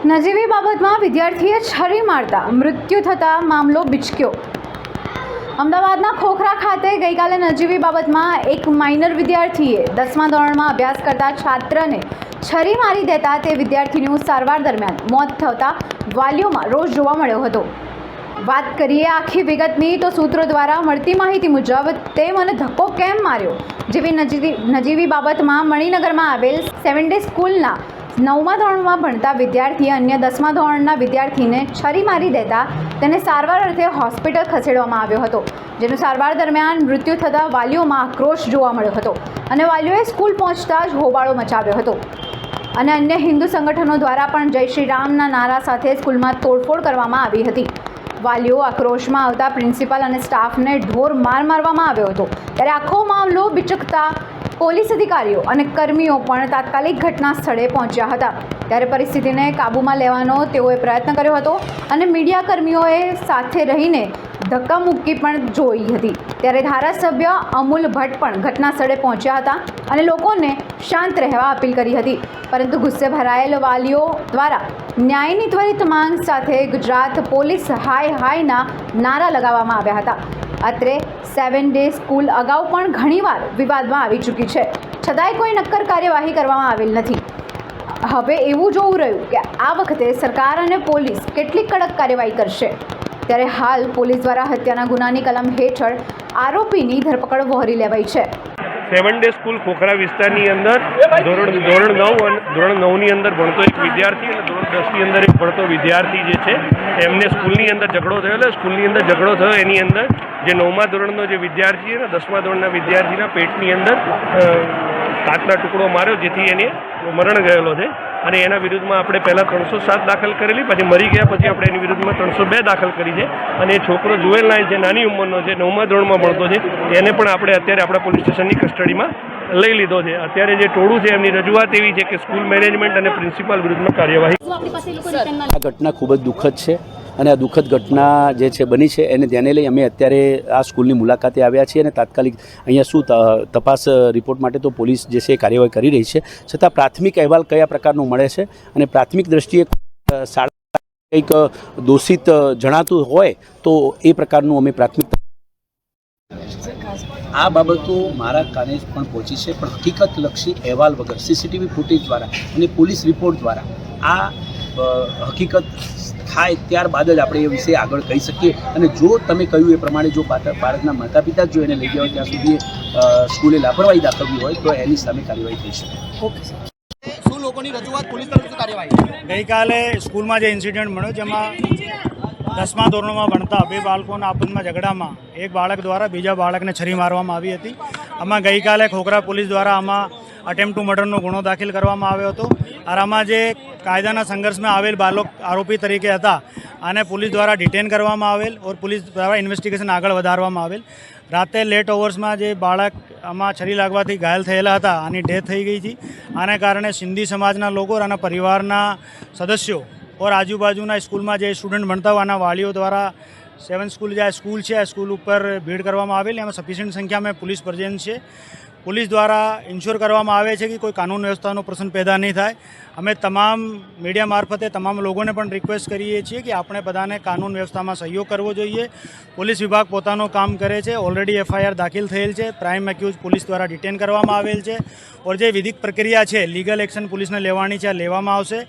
નજીવી બાબતમાં વિદ્યાર્થીએ છરી મારતા મૃત્યુ થતા મામલો બિચક્યો। અમદાવાદના ખોખરા ખાતે ગઈકાલે નજીવી બાબતમાં એક માઇનર વિદ્યાર્થીએ 10મા ધોરણમાં અભ્યાસ કરતા છાત્રને છરી મારી દેતા તે વિદ્યાર્થીનું સારવાર દરમિયાન મોત થતા વાલીઓમાં રોષ જોવા મળ્યો હતો। વાત કરીએ આખી વિગતની તો સૂત્રો દ્વારા મળતી માહિતી મુજબ તે મને ધક્કો કેમ માર્યો જેવી નજીવી બાબતમાં મણિનગરમાં આવેલ 7 ડે સ્કૂલના 9મા ધોરણમાં ભણતા વિદ્યાર્થીએ અન્ય 10મા ધોરણના વિદ્યાર્થીને છરી મારી દેતા તેને સારવાર અર્થે હોસ્પિટલ ખસેડવામાં આવ્યો હતો, જેનું સારવાર દરમિયાન મૃત્યુ થતાં વાલીઓમાં આક્રોશ જોવા મળ્યો હતો અને વાલીઓએ સ્કૂલ પહોંચતા જ હોબાળો મચાવ્યો હતો અને અન્ય હિન્દુ સંગઠનો દ્વારા પણ જય શ્રી રામના નારા સાથે સ્કૂલમાં તોડફોડ કરવામાં આવી હતી। વાલીઓ આક્રોશમાં આવતા પ્રિન્સિપાલ અને સ્ટાફને ઢોર મારવામાં આવ્યો હતો, ત્યારે આખો મામલો બિચકતા પોલીસ અધિકારીઓ અને કર્મીઓ પણ તાત્કાલિક ઘટના સ્થળે પહોંચ્યા હતા। ત્યારે પરિસ્થિતિને કાબૂમાં લેવાનો તેઓએ પ્રયત્ન કર્યો હતો અને મીડિયા કર્મીઓએ સાથે રહીને ધક્કામુક્કી પણ જોઈ હતી। ત્યારે ધારાસભ્ય અમૂલ ભટ્ટ પણ ઘટના સ્થળે પહોંચ્યા હતા અને લોકોને શાંત રહેવા અપીલ કરી હતી, પરંતુ ગુસ્સે ભરાયેલ વાલીઓ દ્વારા ન્યાયની ત્વરિત માંગ સાથે ગુજરાત પોલીસ હાય હાયના નારા લગાવવામાં આવ્યા હતા। અત્રે 7 ડે સ્કૂલ અગાઉ પણ ઘણીવાર વિવાદમાં આવી ચૂકી છે, છતાંય કોઈ નક્કર કાર્યવાહી કરવામાં આવેલ નથી। હવે એવું જોવું રહ્યું કે આ વખતે સરકાર અને પોલીસ કેટલી કડક કાર્યવાહી કરશે। ત્યારે હાલ પોલીસ દ્વારા હત્યાના ગુનાની કલમ હેઠળ આરોપીની ધરપકડ વહોરી લેવાઈ છે। 7 ડે સ્કૂલ ખોખરા વિસ્તારની અંદર ધોરણ 9ની અંદર ભણતો એક વિદ્યાર્થી અને ધોરણ 10ની અંદર એક ભણતો વિદ્યાર્થી જે છે એમને સ્કૂલની અંદર ઝઘડો થયો। સ્કૂલની અંદર ઝઘડો થયો એની અંદર જે 9મા ધોરણનો જે વિદ્યાર્થી અને 10મા ધોરણના વિદ્યાર્થીના પેટની અંદર કાચનો ટુકડો માર્યો, જેથી એને મરણ ગયેલો છે અને એના વિરુદ્ધમાં આપણે પહેલાં 307 દાખલ કરેલી, પછી મરી ગયા પછી આપણે એની વિરુદ્ધમાં 302 દાખલ કરી છે અને એ છોકરો જુવેલના જે નાની ઉંમરનો છે 9મા ધોરણમાં ભણતો છે એને પણ આપણે અત્યારે આપણા પોલીસ સ્ટેશનની કસ્ટડીમાં લઈ લીધો છે। અત્યારે જે ટોળું છે એમની રજૂઆત એવી છે કે સ્કૂલ મેનેજમેન્ટ અને પ્રિન્સિપાલ વિરુદ્ધમાં કાર્યવાહી। આ ઘટના ખૂબ જ દુઃખદ છે અને આ દુઃખદ ઘટના જે છે બની છે એને ધ્યાને લઈ અમે અત્યારે આ સ્કૂલની મુલાકાતે આવ્યા છીએ અને તાત્કાલિક અહીંયા શું તપાસ રિપોર્ટ માટે તો પોલીસ જે છે એ કાર્યવાહી કરી રહી છે, છતાં પ્રાથમિક અહેવાલ કયા પ્રકારનો મળે છે અને પ્રાથમિક દ્રષ્ટિએ શાળા કંઈક દોષિત જણાતું હોય તો એ પ્રકારનું અમે પ્રાથમિક આ બાબતો મારા કાને પણ પહોંચી છે, પણ હકીકતલક્ષી અહેવાલ વગર સીસીટીવી ફૂટેજ દ્વારા અને પોલીસ રિપોર્ટ દ્વારા આ હકીકત થાય ત્યારબાદ જ આપણે એ વિશે આગળ કહી શકીએ। અને જો તમે કહ્યું એ પ્રમાણે જો બાળકના માતા પિતા જો એને લઈ ગયા હોય ત્યાં સુધી સ્કૂલે લાપરવાહી દાખવવી હોય તો એની સામે કાર્યવાહી થઈ શકે। ઓકે શું લોકોની રજૂઆત પોલીસ તરફથી કાર્યવાહી? ગઈકાલે સ્કૂલમાં જે ઇન્સિડન્ટ મળ્યો જેમાં 10મા ધોરણમાં ભણતા 2 બાળકોના આપસમાં ઝઘડામાં એક બાળક દ્વારા બીજા બાળકને છરી મારવામાં આવી હતી। આમાં ગઈકાલે ખોખરા પોલીસ દ્વારા આમાં અટેમ્પ્ટ ટુ મર્ડરનો ગુનો દાખલ કરવામાં આવ્યો હતો અને આમાં જે કાયદાના સંઘર્ષમાં આવેલ બાળક આરોપી તરીકે હતા આને પોલીસ દ્વારા ડિટેન કરવામાં આવેલ ઓર પોલીસ દ્વારા ઇન્વેસ્ટિગેશન આગળ વધારવામાં આવેલ। રાતે લેટ અવર્સમાં જે બાળક આમાં છરી લાગવાથી ઘાયલ થયેલા હતા આની ડેથ થઈ ગઈ હતી। આને કારણે સિંધી સમાજના લોકો અને પરિવારના સદસ્યો ઓર આજુબાજુના સ્કૂલમાં જે સ્ટુડન્ટ ભણતા હોય આના વાલીઓ દ્વારા 7 સ્કૂલ જે સ્કૂલ છે આ સ્કૂલ ઉપર ભીડ કરવામાં આવેલી, એમાં સફિશિયન્ટ સંખ્યામાં પોલીસ પ્રેઝન્ટ છે। પોલીસ દ્વારા ઇન્શ્યોર કરવામાં આવે છે કે કોઈ કાનૂન વ્યવસ્થાનો પ્રશ્ન પેદા નહીં થાય। અમે તમામ મીડિયા મારફતે તમામ લોકોને પણ રિક્વેસ્ટ કરીએ છીએ કે આપણે બધાને કાનૂન વ્યવસ્થામાં સહયોગ કરવો જોઈએ। પોલીસ વિભાગ પોતાનું કામ કરે છે, ઓલરેડી FIR દાખલ થયેલ છે, પ્રાઇમ એક્યુઝ પોલીસ દ્વારા ડિટેન કરવામાં આવેલ છે ઓર જે વિધિક પ્રક્રિયા છે લીગલ એક્શન પોલીસને લેવાની છે લેવામાં આવશે।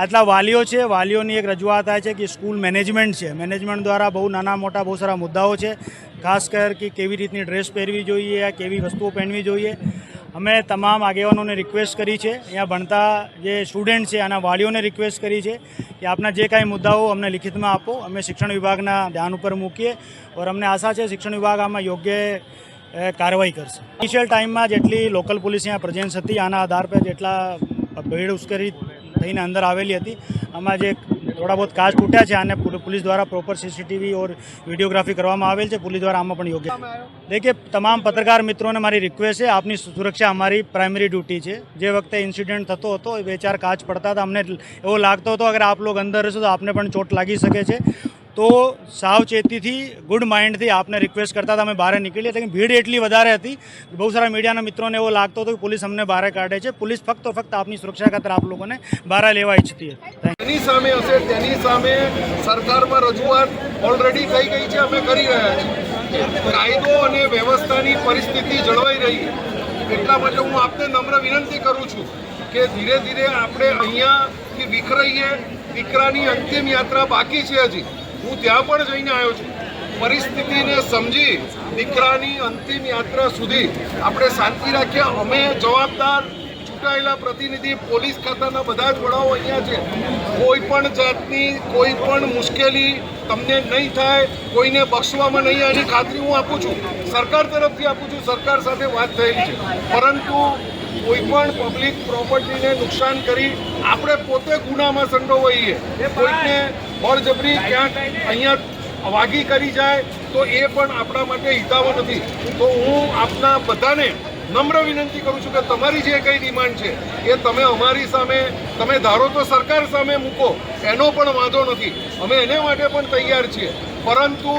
આટલા વાલીઓ છે, વાલીઓની એક રજૂઆત થાય છે કે સ્કૂલ મેનેજમેન્ટ છે, મેનેજમેન્ટ દ્વારા બહુ નાના મોટા બહુ સારા મુદ્દાઓ છે, ખાસ કર કે કેવી રીતની ડ્રેસ પહેરવી જોઈએ, કેવી વસ્તુઓ પહેરવી જોઈએ। અમે તમામ આગેવાનોને રિક્વેસ્ટ કરી છે, અહીંયા ભણતા જે સ્ટુડન્ટ છે આના વાલીઓને રિક્વેસ્ટ કરી છે કે આપના જે કાંઈ મુદ્દાઓ અમને લિખિતમાં આપો, અમે શિક્ષણ વિભાગના ધ્યાન ઉપર મૂકીએ ઓર અમને આશા છે શિક્ષણ વિભાગ આમાં યોગ્ય કાર્યવાહી કરશે। ઇનિશિયલ ટાઈમમાં જેટલી લોકલ પોલીસ અહીંયા પ્રેઝન્સ હતી આના આધાર પર જેટલા ભીડ ઉશ્કેરી થઈને અંદર આવેલી હતી આમાં જે થોડા બહુ કાચ તૂટ્યા છે અને પોલીસ દ્વારા પ્રોપર સીસીટીવી ઓર વિડીયોગ્રાફી કરવામાં આવેલ છે। પોલીસ દ્વારા આમાં પણ યોગ્ય देखिए તમામ પત્રકાર મિત્રોને મારી રિક્વેસ્ટ છે, આપની સુરક્ષા અમારી પ્રાઇમરી ડ્યુટી છે। જે વખતે ઇન્સિડન્ટ થતો હતો 2-4 કાચ પડતા હતા, અમને એવો લાગતો હતો અગર આપ લોગ અંદર રહેશો તો આપને પણ ચોટ લાગી શકે છે। તો સાવચેતીથી ગુડ માઇન્ડથી આપને રિક્વેસ્ટ કરતા હતા અમે બહાર નીકળીએ, લેકિન ભીડ એટલી વધારે હતી બહુ સારા મીડિયાના મિત્રોને એવો લાગતો હતો કે પોલીસ અમને બહાર કાઢે છે. પોલીસ ફક્ત આપની સુરક્ષા ખાતર આપ લોકોને બહાર લેવા ઈચ્છતી હતી. તેની સામે હશે તેની સામે સરકારમાં રજૂઆત ઓલરેડી થઈ ગઈ છે, અમે કરી રહ્યા છીએ. કાયદો અને વ્યવસ્થાની પરિસ્થિતિ જળવાઈ રહી, એટલા માટે હું આપને નમ્ર વિનંતી કરું છું કે ધીરે ધીરે આપણે અહીંયાથી વિખરાઈએ. દીકરાની અંતિમ યાત્રા બાકી છે હજી, હું ત્યાં પણ જઈને આવ્યો છું. પરિસ્થિતિને સમજી દીકરાની અંતિમ યાત્રા સુધી આપણે શાંતિ રાખીએ. અમે જવાબદાર ચૂંટાયેલા પ્રતિનિધિ પોલીસ ખાતાના બધા જ વડાઓ અહીંયા છે. કોઈ પણ જાતની કોઈ પણ મુશ્કેલી તમને નહીં થાય, કોઈને બક્ષવામાં નહીં, એની ખાતરી હું આપું છું, સરકાર તરફથી આપું છું. સરકાર સાથે વાત થયેલી છે, પરંતુ કોઈ પણ પબ્લિક પ્રોપર્ટીને નુકસાન કરી આપણે પોતે ગુનામાં સંડોવાઈએ, કોઈને બળજબરી ક્યાંક અહીંયા વાગી કરી જાય તો એ પણ આપણા માટે હિતાવહ નથી. તો હું આપના બધાને નમ્ર વિનંતી કરું છું કે તમારી જે કંઈ ડિમાન્ડ છે એ તમે અમારી સામે, તમે ધારો તો સરકાર સામે મૂકો, એનો પણ વાંધો નથી, અમે એને માટે પણ તૈયાર છીએ. પરંતુ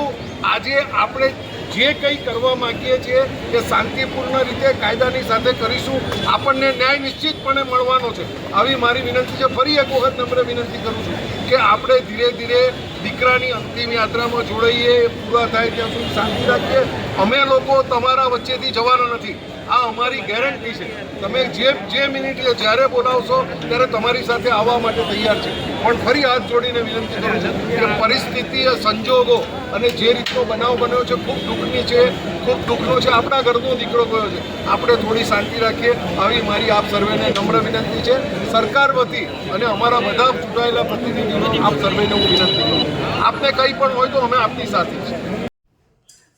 આજે આપણે જે કંઈ કરવા માગીએ છીએ એ શાંતિપૂર્ણ રીતે કાયદાની સાથે કરીશું. આપણને ન્યાય નિશ્ચિતપણે મળવાનો છે, આવી મારી વિનંતી છે. ફરી એક વખત નમ્ર વિનંતી કરું છું કે આપણે ધીરે ધીરે દીકરાની અંતિમ યાત્રામાં જોડાઈએ, પૂરા થાય ત્યાં સુધી શાંતિ રાખીએ. અમે લોકો તમારા વચ્ચેથી જવાના નથી, આ અમારી ગેરંટી છે. તમે જે મિનિટે જ્યારે બોલાવશો ત્યારે તમારી સાથે આવવા માટે તૈયાર છે. પણ ફરી હાથ જોડીને વિનંતી કરું છું કે પરિસ્થિતિ, સંજોગો અને જે રીતનો બનાવ બન્યો છે ખૂબ દુઃખની છે, ખૂબ દુઃખનો છે. આપણા ઘરનો દીકરો ગયો છે, આપણે થોડી શાંતિ રાખીએ, આવી મારી આપ સર્વેને નમ્ર વિનંતી છે. સરકાર વતી અને અમારા બધા ચૂંટાયેલા પ્રતિનિધિઓ આપ સર્વેને હું વિનંતી કરું, આપને કંઈ પણ હોય તો અમે આપની સાથે છીએ.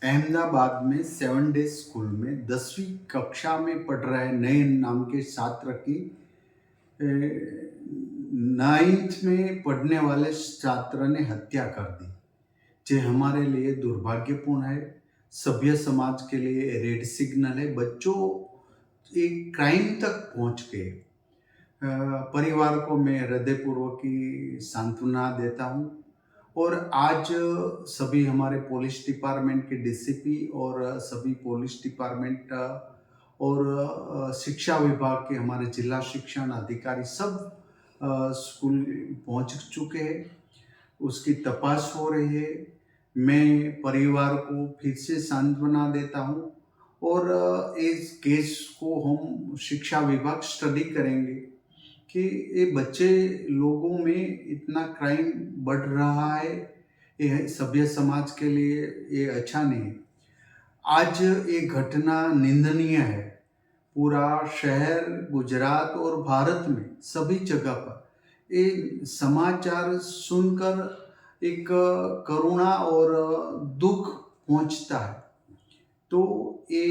अहमदाबाद में 7 डे स्कूल में 10वीं कक्षा में पढ़ रहे नए नाम के छात्र की 9th में पढ़ने वाले छात्र ने हत्या कर दी, जो हमारे लिए दुर्भाग्यपूर्ण है. सभ्य समाज के लिए रेड सिग्नल है. बच्चों एक क्राइम तक पहुंच गए. परिवार को मैं हृदयपूर्वक की सांत्वना देता हूं. और आज सभी हमारे पुलिस डिपार्टमेंट के डीसीपी और सभी पुलिस डिपार्टमेंट और शिक्षा विभाग के हमारे जिला शिक्षण अधिकारी सब स्कूल पहुंच चुके हैं. उसकी तपास हो रही है. मैं परिवार को फिर से सांत्वना देता हूं और इस केस को हम शिक्षा विभाग स्टडी करेंगे कि ये बच्चे लोगों में इतना क्राइम बढ़ रहा है, ये सभ्य समाज के लिए ये अच्छा नहीं है. आज ये घटना निंदनीय है. पूरा शहर, गुजरात और भारत में सभी जगह पर ये समाचार सुनकर एक करुणा और दुख पहुंचता है. तो ये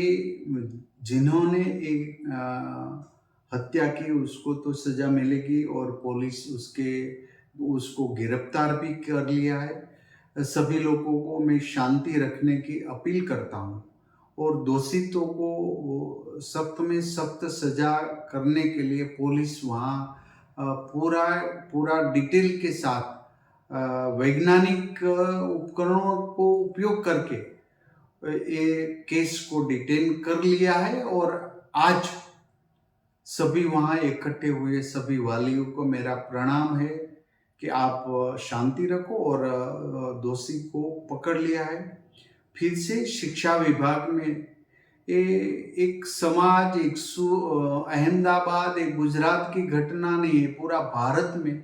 जिन्होंने एक हत्या की उसको तो सज़ा मिलेगी और पुलिस उसको गिरफ्तार भी कर लिया है. सभी लोगों को मैं शांति रखने की अपील करता हूँ और दोषियों को सख्त में सख्त सज़ा करने के लिए पुलिस वहाँ पूरा डिटेल के साथ वैज्ञानिक उपकरणों को उपयोग करके ये केस को डिटेन कर लिया है. और आज सभी वहाँ इकट्ठे हुए सभी वालियों को मेरा प्रणाम है कि आप शांति रखो और दोषी को पकड़ लिया है. फिर से शिक्षा विभाग में ये एक समाज, एक अहमदाबाद, एक गुजरात की घटना नहीं है, पूरा भारत में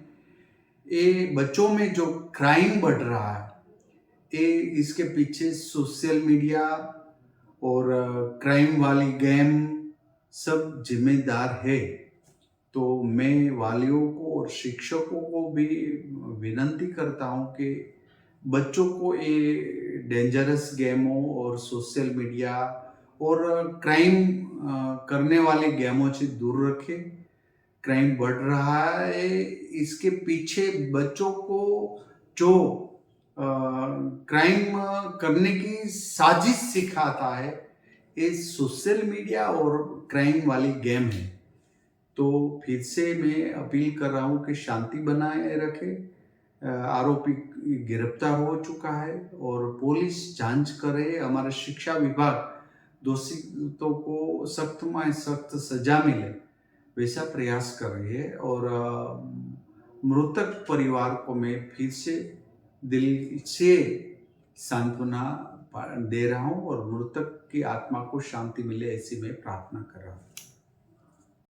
ये बच्चों में जो क्राइम बढ़ रहा है ये इसके पीछे सोशल मीडिया और क्राइम वाली गेम सब जिम्मेदार है. तो मैं वालियों को और शिक्षकों को भी विनंती करता हूँ कि बच्चों को ये डेंजरस गेमों और सोशल मीडिया और क्राइम करने वाले गेमों से दूर रखें. क्राइम बढ़ रहा है, इसके पीछे बच्चों को जो क्राइम करने की साजिश सिखाता है ये सोशल मीडिया और क्राइम वाली गेम है. तो फिर से मैं अपील कर रहा हूँ कि शांति बनाए रखें. आरोपी गिरफ्तार हो चुका है और पुलिस जांच करे, हमारा शिक्षा विभाग दोषियों को सख्त में सख्त सजा मिले वैसा प्रयास कर रही है। और मृतक परिवार को मैं फिर से दिल से सांत्वना दे रहा हूँ और मृतक की आत्मा को शांति मिले ऐसी मैं प्रार्थना कर रहा हूँ।